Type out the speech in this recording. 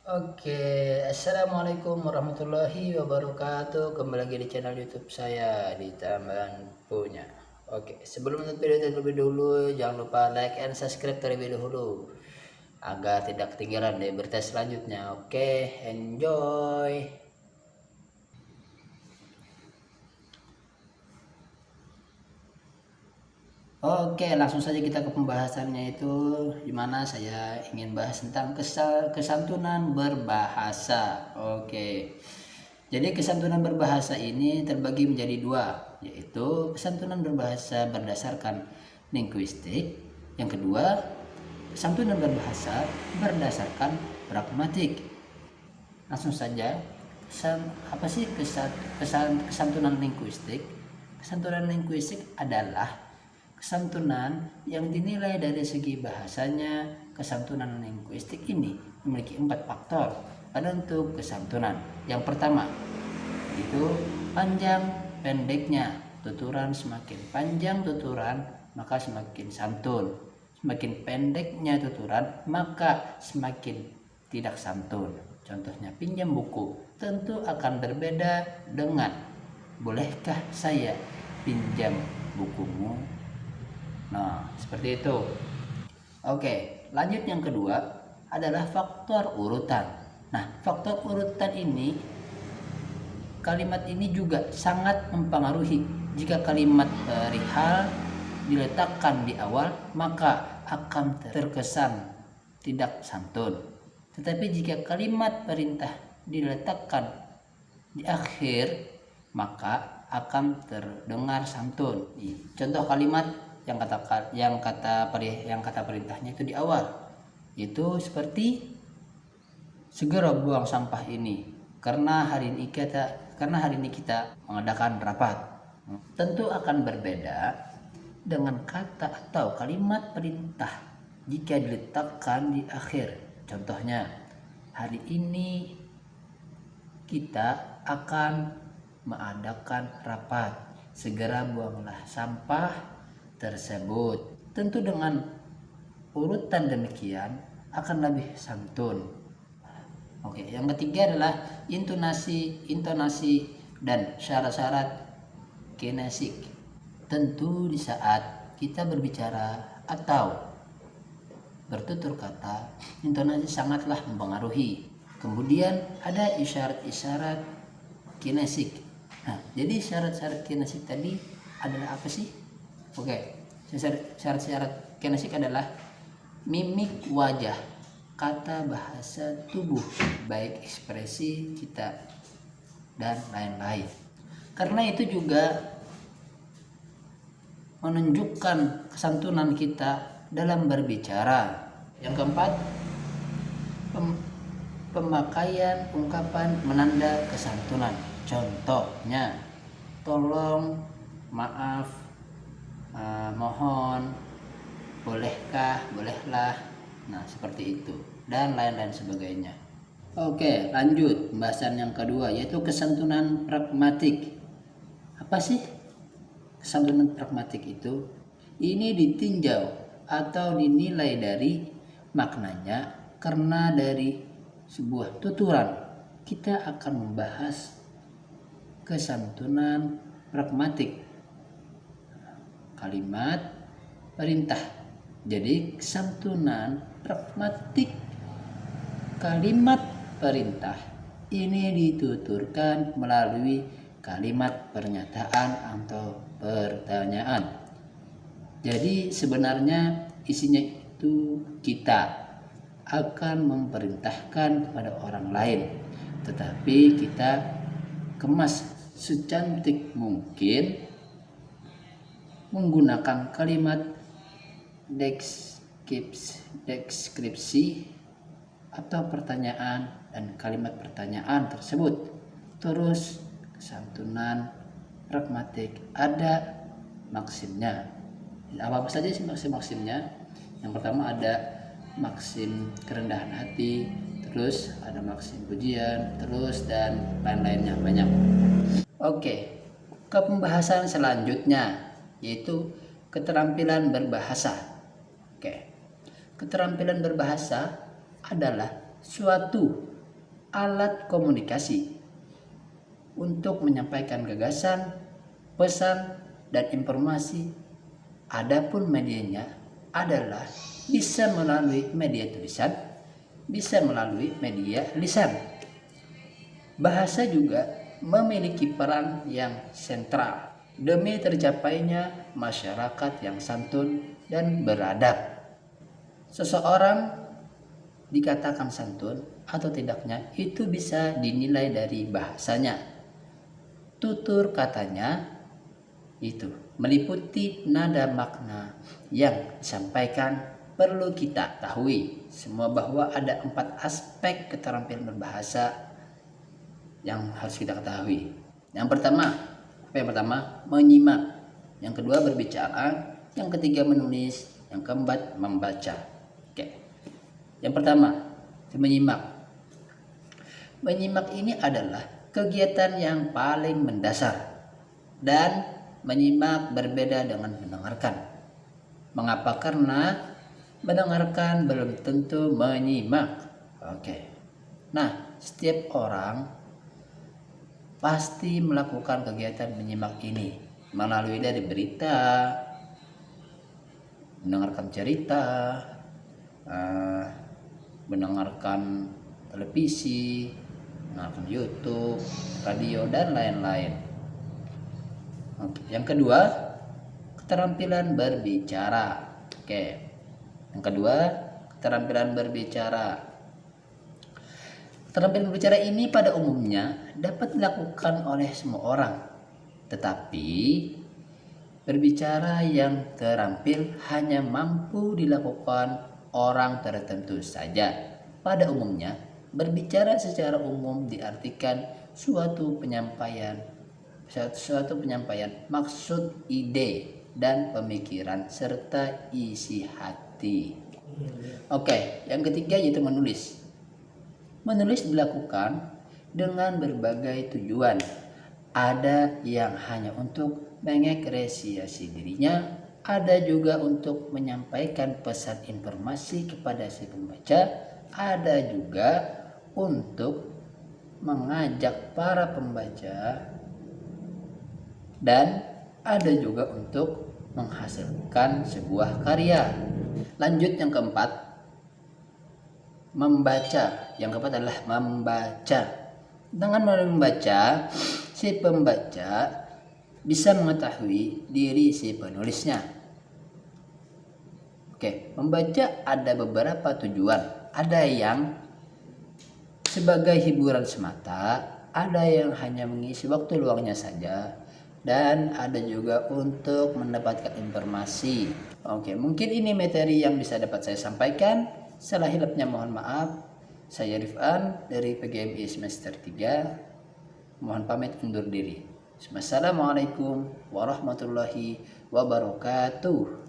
Oke, assalamualaikum warahmatullahi wabarakatuh. Kembali lagi di channel YouTube saya di Taman Punya. Oke, sebelum nonton video terlebih dulu, jangan lupa like and subscribe terlebih dahulu agar tidak ketinggalan dari berita selanjutnya. Oke, enjoy. Oke, langsung saja kita ke pembahasannya itu, dimana saya ingin bahas tentang kesantunan berbahasa. Oke, jadi kesantunan berbahasa ini terbagi menjadi dua, yaitu kesantunan berbahasa berdasarkan linguistik. Yang kedua, kesantunan berbahasa berdasarkan pragmatik. Langsung saja, apa sih kesantunan linguistik? Kesantunan linguistik adalah kesantunan yang dinilai dari segi bahasanya. Kesantunan linguistik ini memiliki 4 faktor pada untuk kesantunan. Yang pertama, itu panjang pendeknya tuturan. Semakin panjang tuturan, maka semakin santun. Semakin pendeknya tuturan, maka semakin tidak santun. Contohnya, pinjam buku tentu akan berbeda dengan bolehkah saya pinjam bukumu. Nah, seperti itu. Oke, lanjut yang kedua adalah faktor urutan. Nah, faktor urutan ini, kalimat ini juga sangat mempengaruhi. Jika kalimat perihal diletakkan di awal, maka akan terkesan tidak santun. Tetapi jika kalimat perintah diletakkan di akhir, maka akan terdengar santun. Contoh kalimat yang kata perintahnya itu di awal, itu seperti segera buang sampah ini karena hari ini kita mengadakan rapat. Tentu akan berbeda dengan kata atau kalimat perintah jika diletakkan di akhir. Contohnya, hari ini kita akan mengadakan rapat, segera buanglah sampah tersebut. Tentu dengan urutan demikian akan lebih santun. Oke, yang ketiga adalah intonasi dan syarat-syarat kinesik. Tentu di saat kita berbicara atau bertutur kata, intonasi sangatlah mempengaruhi. Kemudian ada isyarat-isyarat kinesik. Nah, jadi syarat-syarat kinesik tadi adalah apa sih? Oke, syarat-syarat kinesik adalah mimik wajah, kata bahasa tubuh, baik ekspresi kita, dan lain-lain. Karena itu juga menunjukkan kesantunan kita dalam berbicara. Yang keempat, pemakaian ungkapan menanda kesantunan. Contohnya, tolong, maaf, mohon, bolehkah, bolehlah. Nah, seperti itu dan lain-lain sebagainya. Oke, lanjut pembahasan yang kedua, yaitu kesantunan pragmatik. Apa sih kesantunan pragmatik itu? Ini ditinjau atau dinilai dari maknanya. Karena dari sebuah tuturan kita akan membahas kesantunan pragmatik. Kalimat perintah. Jadi kesantunan pragmatik kalimat perintah ini dituturkan melalui kalimat pernyataan atau pertanyaan. Jadi sebenarnya isinya itu kita akan memerintahkan kepada orang lain, tetapi kita kemas secantik mungkin menggunakan kalimat deskripsi atau pertanyaan dan kalimat pertanyaan tersebut. Terus kesantunan pragmatik ada maksimnya. Apa saja sih maksimnya? Yang pertama ada maksim kerendahan hati, terus ada maksim pujian, terus dan lain-lainnya banyak. Oke, ke pembahasan selanjutnya, yaitu keterampilan berbahasa. Oke, keterampilan berbahasa adalah suatu alat komunikasi untuk menyampaikan gagasan, pesan, dan informasi. Adapun medianya adalah bisa melalui media tulisan, bisa melalui media lisan. Bahasa juga memiliki peran yang sentral demi tercapainya masyarakat yang santun dan beradab. Seseorang dikatakan santun atau tidaknya itu bisa dinilai dari bahasanya. Tutur katanya itu meliputi nada makna yang disampaikan. Perlu kita ketahui semua bahwa ada 4 aspek keterampilan berbahasa yang harus kita ketahui. Yang pertama, menyimak. Yang kedua, berbicara. Yang ketiga, menulis. Yang keempat, membaca. Oke. Yang pertama, menyimak. Menyimak ini adalah kegiatan yang paling mendasar, dan menyimak berbeda dengan mendengarkan. Mengapa? Karena mendengarkan belum tentu menyimak. Oke. Nah, setiap orang pasti melakukan kegiatan menyimak ini melalui dari berita, mendengarkan cerita, mendengarkan televisi, mendengarkan YouTube, radio, dan lain-lain. Oke. Yang kedua, keterampilan berbicara. Oke. Yang kedua, keterampilan berbicara. Keterampilan berbicara ini pada umumnya dapat dilakukan oleh semua orang. Tetapi berbicara yang terampil hanya mampu dilakukan orang tertentu saja. Pada umumnya, berbicara secara umum diartikan suatu penyampaian maksud, ide, dan pemikiran serta isi hati. Oke, yang ketiga yaitu menulis. Menulis dilakukan dengan berbagai tujuan. Ada yang hanya untuk mengekspresiasi dirinya, ada juga untuk menyampaikan pesan informasi kepada si pembaca, ada juga untuk mengajak para pembaca, dan ada juga untuk menghasilkan sebuah karya. Lanjut yang keempat, membaca. Yang keempat adalah membaca. Dengan membaca, si pembaca bisa mengetahui diri si penulisnya. Oke, membaca ada beberapa tujuan. Ada yang sebagai hiburan semata, ada yang hanya mengisi waktu luangnya saja, dan ada juga untuk mendapatkan informasi. Oke, mungkin ini materi yang bisa dapat saya sampaikan. Salah hilapnya mohon maaf. Saya Rifan dari PGMI semester 3. Mohon pamit undur diri. Wassalamualaikum warahmatullahi wabarakatuh.